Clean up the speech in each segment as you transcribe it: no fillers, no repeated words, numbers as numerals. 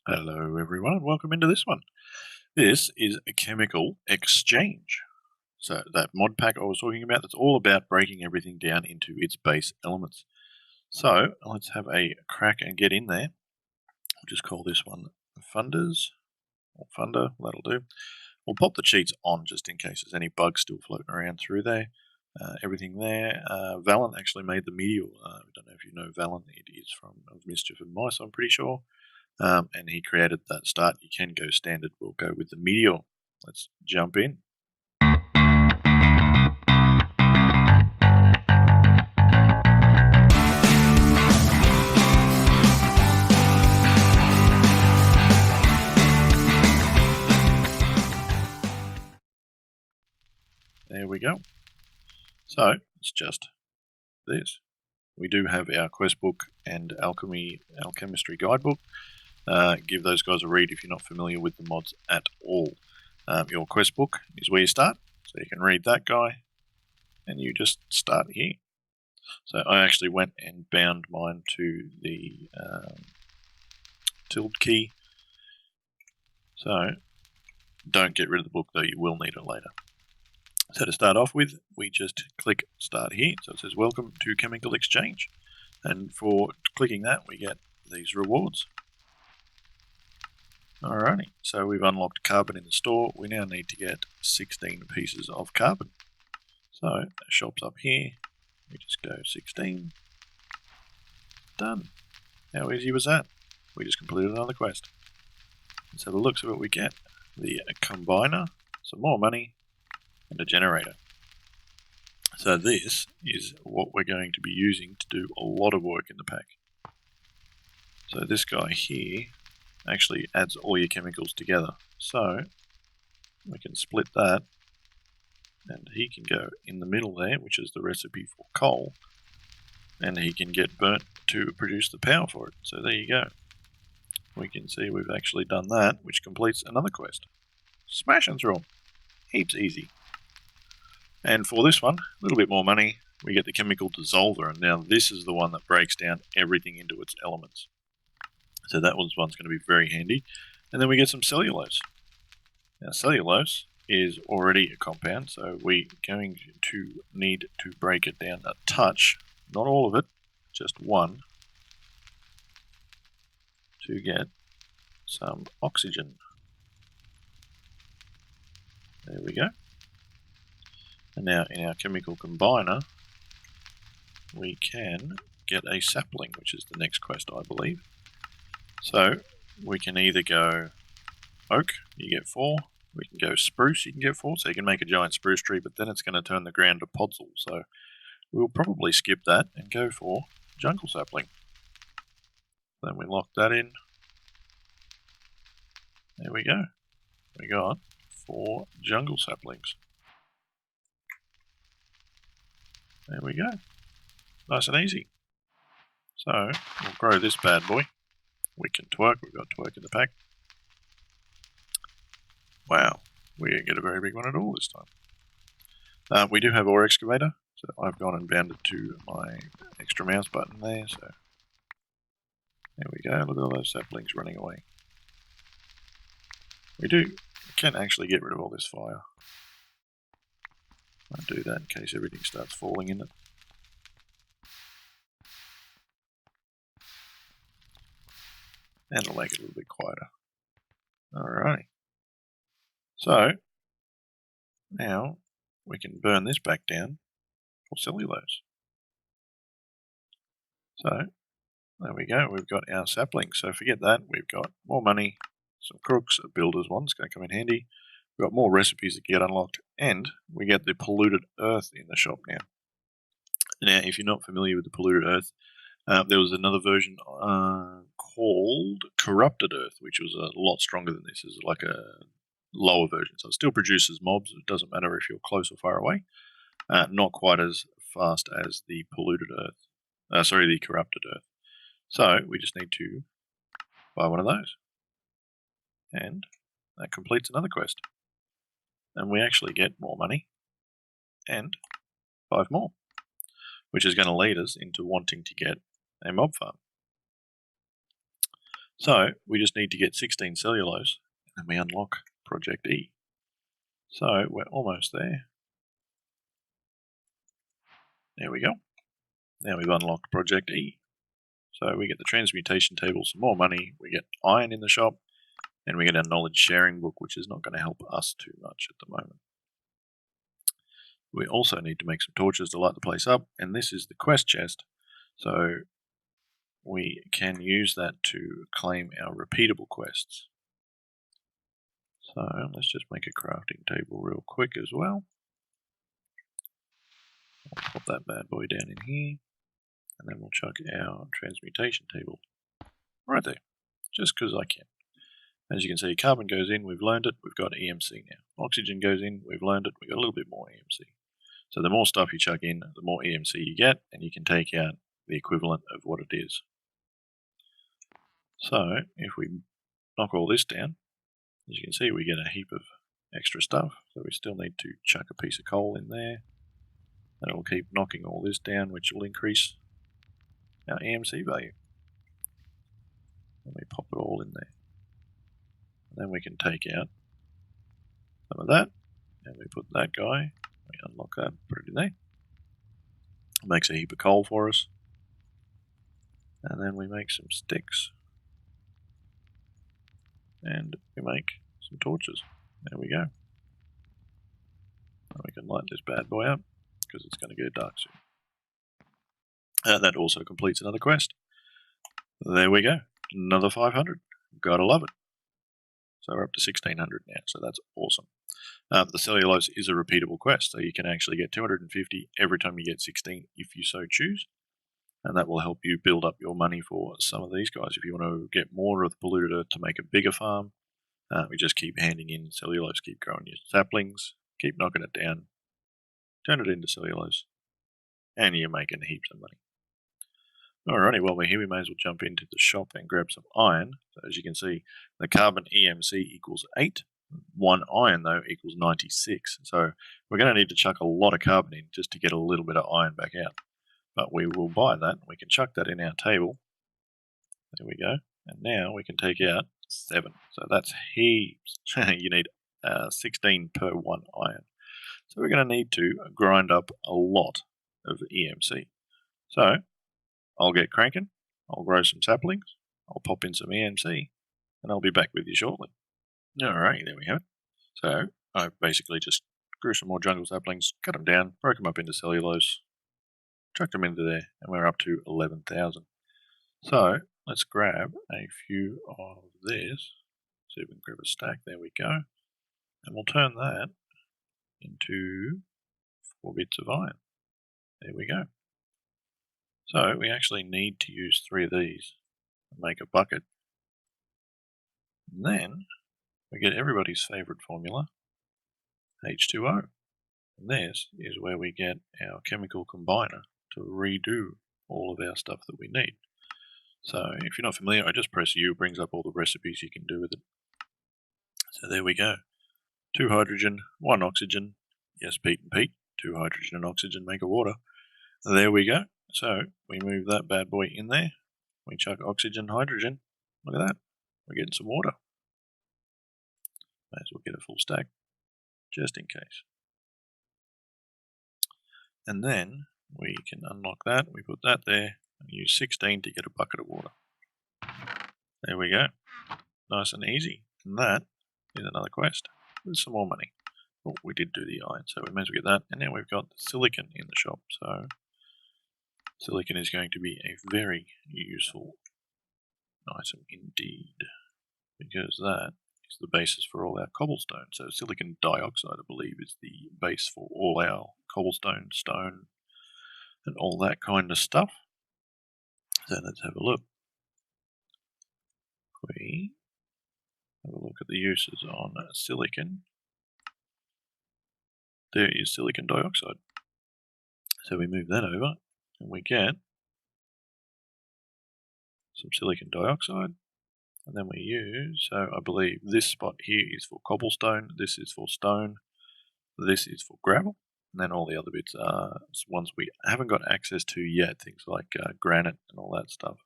Hello everyone and welcome into this one. This is a chemical exchange. So that mod pack I was talking about, that's all about breaking everything down into its base elements. So let's have a crack and get in there. We'll just call this one Funders, or Funder, that'll do. We'll pop the cheats on just in case there's any bugs still floating around through there. Everything there. Valen actually made the meteor. I don't know if you know Valen, it is from Of Mischief and Mice, I'm pretty sure. And he created that start. You can go standard. We'll go with the meteor. Let's jump in. There we go. So it's just this. We do have our quest book and alchemistry guidebook. Give those guys a read if you're not familiar with the mods at all. Your quest book is where you start, so you can read that guy, and you just start here. So I actually went and bound mine to the tilde key. So don't get rid of the book, though you will need it later. So to start off with, we just click start here. So it says welcome to Chemical Exchange. And for clicking that, we get these rewards. Alrighty, so we've unlocked carbon in the store. We now need to get 16 pieces of carbon. So the shop's up here. We just go 16. Done. How easy was that? We just completed another quest. And so the looks of it, we get the combiner, some more money, and a generator. So this is what we're going to be using to do a lot of work in the pack. So this guy here actually adds all your chemicals together. So we can split that, and he can go in the middle there, which is the recipe for coal, and he can get burnt to produce the power for it. So there you go. We can see we've actually done that, which completes another quest. Smashing through them. Heaps easy. And for this one, a little bit more money, we get the chemical dissolver, and now this is the one that breaks down everything into its elements. So that one's going to be very handy. And then we get some cellulose. Now cellulose is already a compound, so we're going to need to break it down a touch, not all of it, just one, to get some oxygen. There we go. And now in our chemical combiner, we can get a sapling, which is the next quest, I believe. So we can either go oak, you get 4. We can go spruce, you can get 4. So you can make a giant spruce tree, but then it's going to turn the ground to podzol. So we'll probably skip that and go for jungle sapling. Then we lock that in. There we go. We got 4 jungle saplings. There we go. Nice and easy. So we'll grow this bad boy. We can twerk. We've got twerk in the pack. Wow, we didn't get a very big one at all this time. We do have ore excavator, so I've gone and bound it to my extra mouse button there. So there we go. Look at all those saplings running away. We can actually get rid of all this fire. I'll do that in case everything starts falling in it. And it'll make it a little bit quieter. Alrighty. So now we can burn this back down for cellulose. So there we go. We've got our sapling. So forget that. We've got more money, some crooks, a builder's one's going to come in handy. We've got more recipes that get unlocked, and we get the polluted earth in the shop now. Now, if you're not familiar with the polluted earth, there was another version called corrupted earth, which was a lot stronger than this. It's like a lower version, so it still produces mobs. It doesn't matter if you're close or far away. Not quite as fast as the polluted earth. The corrupted earth. So we just need to buy one of those, and that completes another quest. And we actually get more money and 5 more, which is going to lead us into wanting to get a mob farm. So we just need to get 16 cellulose and we unlock Project E. So we're almost there. There we go. Now we've unlocked Project E. So we get the transmutation table, some more money, we get iron in the shop, and we get our knowledge sharing book, which is not going to help us too much at the moment. We also need to make some torches to light the place up, and this is the quest chest. So we can use that to claim our repeatable quests. So let's just make a crafting table real quick as well. I'll pop that bad boy down in here, and then we'll chuck our transmutation table right there, just because I can. As you can see, carbon goes in, we've learned it, we've got EMC now. Oxygen goes in, we've learned it, we've got a little bit more EMC. So the more stuff you chuck in, the more EMC you get, and you can take out the equivalent of what it is. So if we knock all this down, as you can see, we get a heap of extra stuff. So we still need to chuck a piece of coal in there. And it'll keep knocking all this down, which will increase our EMC value. And we pop it all in there. And then we can take out some of that, and we put that guy, we unlock that, put it in there. It makes a heap of coal for us. And then we make some sticks. And we make some torches. There we go. And we can light this bad boy up, because it's going to get dark soon. That also completes another quest. There we go. Another 500. Gotta love it. So we're up to 1600 now, so that's awesome. The cellulose is a repeatable quest, so you can actually get 250 every time you get 16 if you so choose. And that will help you build up your money for some of these guys. If you want to get more of the polluter to make a bigger farm, we just keep handing in cellulose, keep growing your saplings, keep knocking it down, turn it into cellulose, and you're making heaps of money. Alrighty, while we're here, we may as well jump into the shop and grab some iron. So as you can see, the carbon EMC equals 8. 1 iron, though, equals 96. So we're going to need to chuck a lot of carbon in just to get a little bit of iron back out. But we will buy that. We can chuck that in our table. There we go. And now we can take out 7. So that's heaps. You need 16 per 1 iron. So we're going to need to grind up a lot of EMC. So I'll get cranking, I'll grow some saplings, I'll pop in some EMC, and I'll be back with you shortly. Alright, there we have it. So I basically just grew some more jungle saplings, cut them down, broke them up into cellulose, chucked them into there, and we're up to 11,000. So let's grab a few of this. See if we can grab a stack. There we go. And we'll turn that into 4 bits of iron. There we go. So we actually need to use 3 of these and make a bucket. And then we get everybody's favourite formula, H2O. And this is where we get our chemical combiner to redo all of our stuff that we need. So if you're not familiar, I just press U, it brings up all the recipes you can do with it. So there we go. 2 hydrogen, 1 oxygen. Yes, Pete and Pete. 2 hydrogen and oxygen make a water. There we go. So we move that bad boy in there. We chuck oxygen, hydrogen. Look at that. We're getting some water. May as well get a full stack, just in case. And then we can unlock that. We put that there and use 16 to get a bucket of water. There we go. Nice and easy. And that is another quest with some more money. Oh, we did do the iron, so we may as well get that. And now we've got the silicon in the shop. So silicon is going to be a very useful item indeed, because that is the basis for all our cobblestone. So silicon dioxide, I believe, is the base for all our cobblestone, stone, and all that kind of stuff. So let's have a look. We have a look at the uses on silicon. There is silicon dioxide. So we move that over and we get some silicon dioxide, and then we use, so I believe this spot here is for cobblestone, this is for stone, this is for gravel, and then all the other bits are ones we haven't got access to yet, things like granite and all that stuff.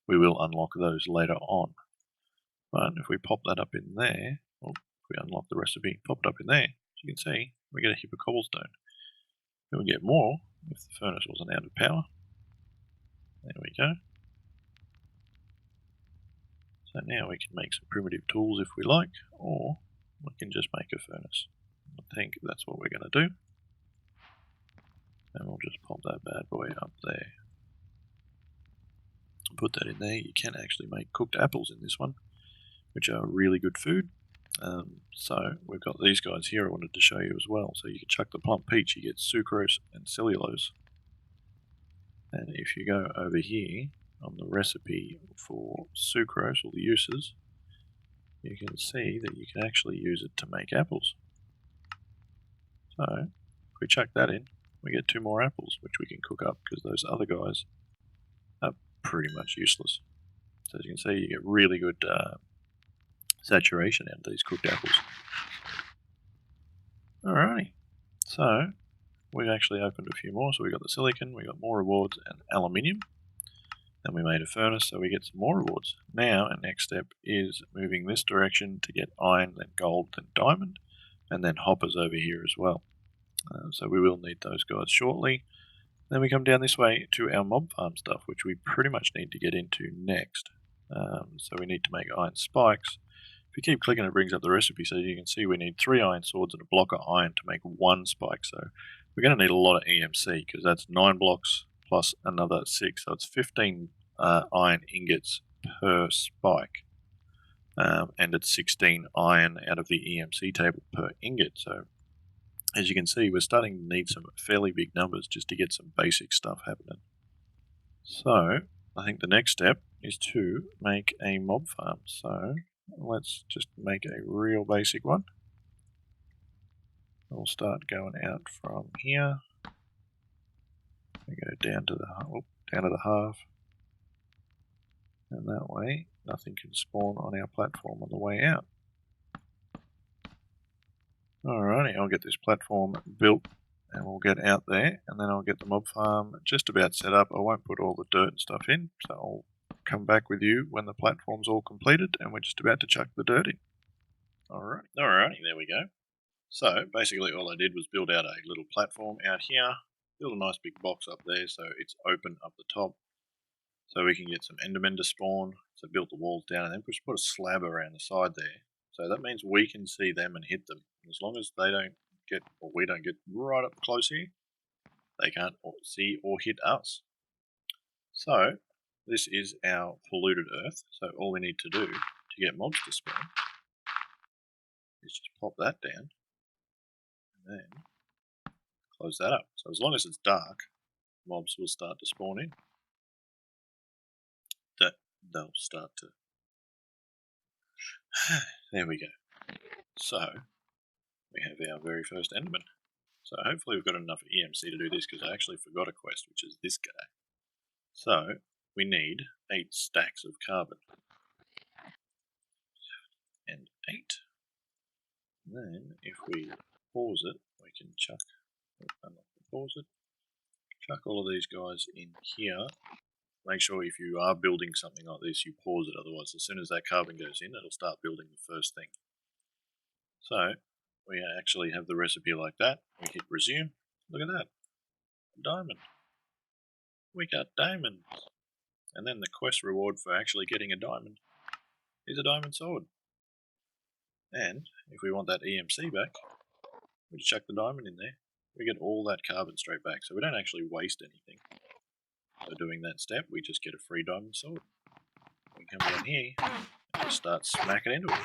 We will unlock those later on. But if we pop that up in there, or if we unlock the recipe, pop it up in there, as you can see, we get a heap of cobblestone. Then we get more if the furnace wasn't out of power. There we go. So now we can make some primitive tools if we like, or we can just make a furnace. I think that's what we're going to do. And we'll just pop that bad boy up there. Put that in there. You can actually make cooked apples in this one, which are really good food. So we've got these guys here I wanted to show you as well. So you can chuck the plump peach, you get sucrose and cellulose. And if you go over here on the recipe for sucrose, or the uses, you can see that you can actually use it to make apples. So if we chuck that in, we get 2 more apples, which we can cook up because those other guys are pretty much useless. So as you can see, you get really good saturation out of these cooked apples. Alrighty, so we've actually opened a few more. So we got the silicon, we got more rewards, and aluminium. Then we made a furnace, so we get some more rewards. Now our next step is moving this direction to get iron, then gold, then diamond, and then hoppers over here as well. So we will need those guys shortly. Then we come down this way to our mob farm stuff, which we pretty much need to get into next. So we need to make iron spikes. If you keep clicking, it brings up the recipe, so you can see we need 3 iron swords and a block of iron to make 1 spike. So we're going to need a lot of EMC, because that's 9 blocks plus another 6, so it's 15 iron ingots per spike. And it's 16 iron out of the EMC table per ingot. So as you can see, we're starting to need some fairly big numbers just to get some basic stuff happening. So I think the next step is to make a mob farm. So let's just make a real basic one. We'll start going out from here. We go down to the half, and that way nothing can spawn on our platform on the way out. Alrighty, I'll get this platform built and we'll get out there, and then I'll get the mob farm just about set up. I won't put all the dirt and stuff in, so I'll come back with you when the platform's all completed and we're just about to chuck the dirt in. Alrighty, there we go. So basically all I did was build out a little platform out here, build a nice big box up there so it's open up the top, so we can get some endermen to spawn. So built the walls down and then just put a slab around the side there. So that means we can see them and hit them. As long as they don't get, or we don't get right up close here, they can't see or hit us. So this is our polluted earth. So all we need to do to get mobs to spawn is just pop that down and then close that up. So as long as it's dark, mobs will start to spawn in. They'll start to... There we go. So we have our very first enderman. So hopefully we've got enough EMC to do this, because I actually forgot a quest, which is this guy. So we need 8 stacks of carbon. And 8. And then if we pause it, we can chuck all of these guys in here. Make sure if you are building something like this, you pause it, otherwise as soon as that carbon goes in, it'll start building the first thing. So we actually have the recipe like that. We hit resume. Look at that. A diamond. We got diamonds. And then the quest reward for actually getting a diamond is a diamond sword. And if we want that EMC back, we just chuck the diamond in there. We get all that carbon straight back. So we don't actually waste anything. So doing that step, we just get a free diamond sword. We come down here and just start smacking into it.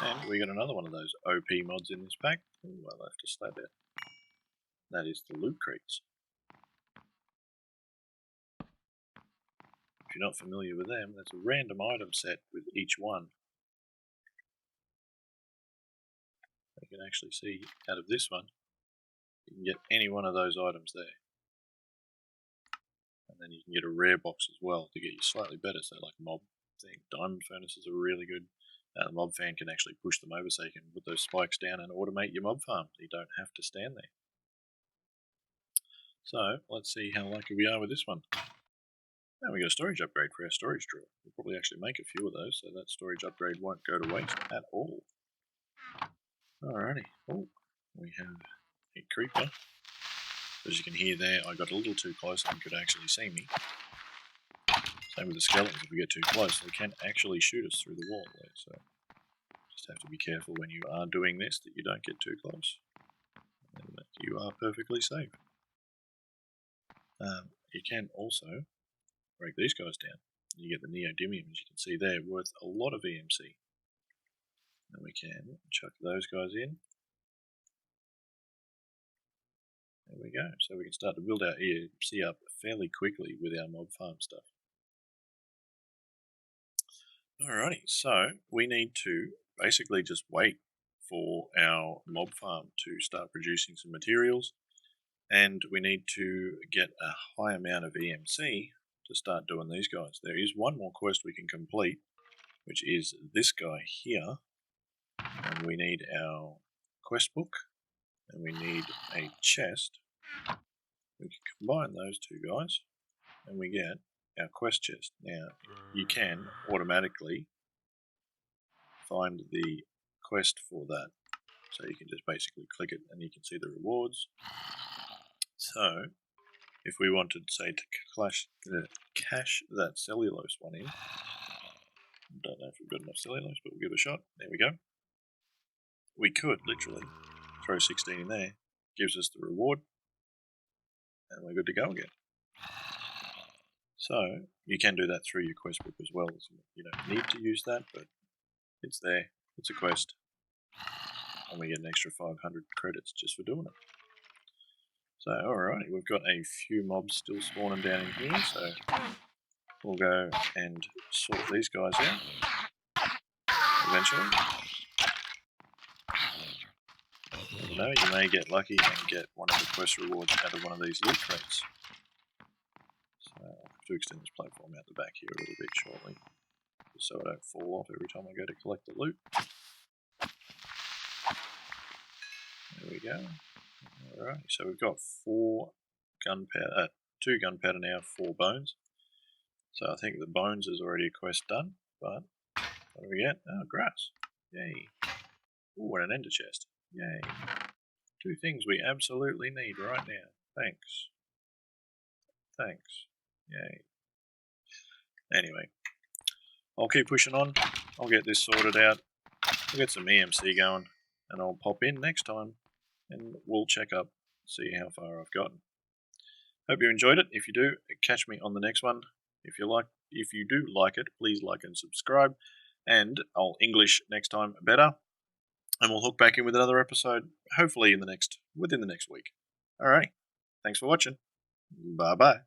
And we got another one of those OP mods in this pack. Ooh, I'll have to slap it. That is the loot crates. If you're not familiar with them, there's a random item set with each one. You can actually see out of this one, you can get any one of those items there. And then you can get a rare box as well to get you slightly better. So like mob thing, diamond furnaces are really good. The mob fan can actually push them over so you can put those spikes down and automate your mob farm. You don't have to stand there. So let's see how lucky we are with this one. Now we got a storage upgrade for our storage drawer. We'll probably actually make a few of those, so that storage upgrade won't go to waste at all. Alrighty. Oh, we have a creeper. As you can hear there, I got a little too close and could actually see me. Same with the skeletons. If we get too close, they can actually shoot us through the wall there. So just have to be careful when you are doing this that you don't get too close, and that you are perfectly safe. You can also break these guys down. You get the neodymium, as you can see there, worth a lot of EMC. And we can chuck those guys in. There we go. So we can start to build our EMC up fairly quickly with our mob farm stuff. Alrighty, so we need to basically just wait for our mob farm to start producing some materials, and we need to get a high amount of EMC to start doing these guys. There is one more quest we can complete, which is this guy here, and we need our quest book, and we need a chest. We can combine those two guys, and we get our quest chest. Now, you can automatically find the quest for that, so you can just basically click it and you can see the rewards. So if we wanted, say, to cache that cellulose one in, don't know if we've got enough cellulose, but we'll give it a shot. There we go. We could literally throw 16 in there, gives us the reward, and we're good to go again. So you can do that through your quest book as well. You don't need to use that, but it's there. It's a quest, and we get an extra 500 credits just for doing it. So alrighty, we've got a few mobs still spawning down in here, so we'll go and sort these guys out eventually. You know, you may get lucky and get one of the quest rewards out of one of these loot crates. So I'll have to extend this platform out the back here a little bit shortly, just so I don't fall off every time I go to collect the loot. There we go. Alright, so we've got 4 gunpowder, 2 gunpowder now, 4 bones. So I think the bones is already a quest done, but what do we get? Oh, grass. Yay. Ooh, and an ender chest. Yay. 2 things we absolutely need right now. Thanks. Thanks. Yay. Anyway, I'll keep pushing on. I'll get this sorted out. We'll get some EMC going, and I'll pop in next time, and we'll check up, see how far I've gotten. Hope you enjoyed it. If you do, catch me on the next one. If you do like it, please like and subscribe, and I'll English next time better, and we'll hook back in with another episode, hopefully within the next week. Alrighty, thanks for watching. Bye bye.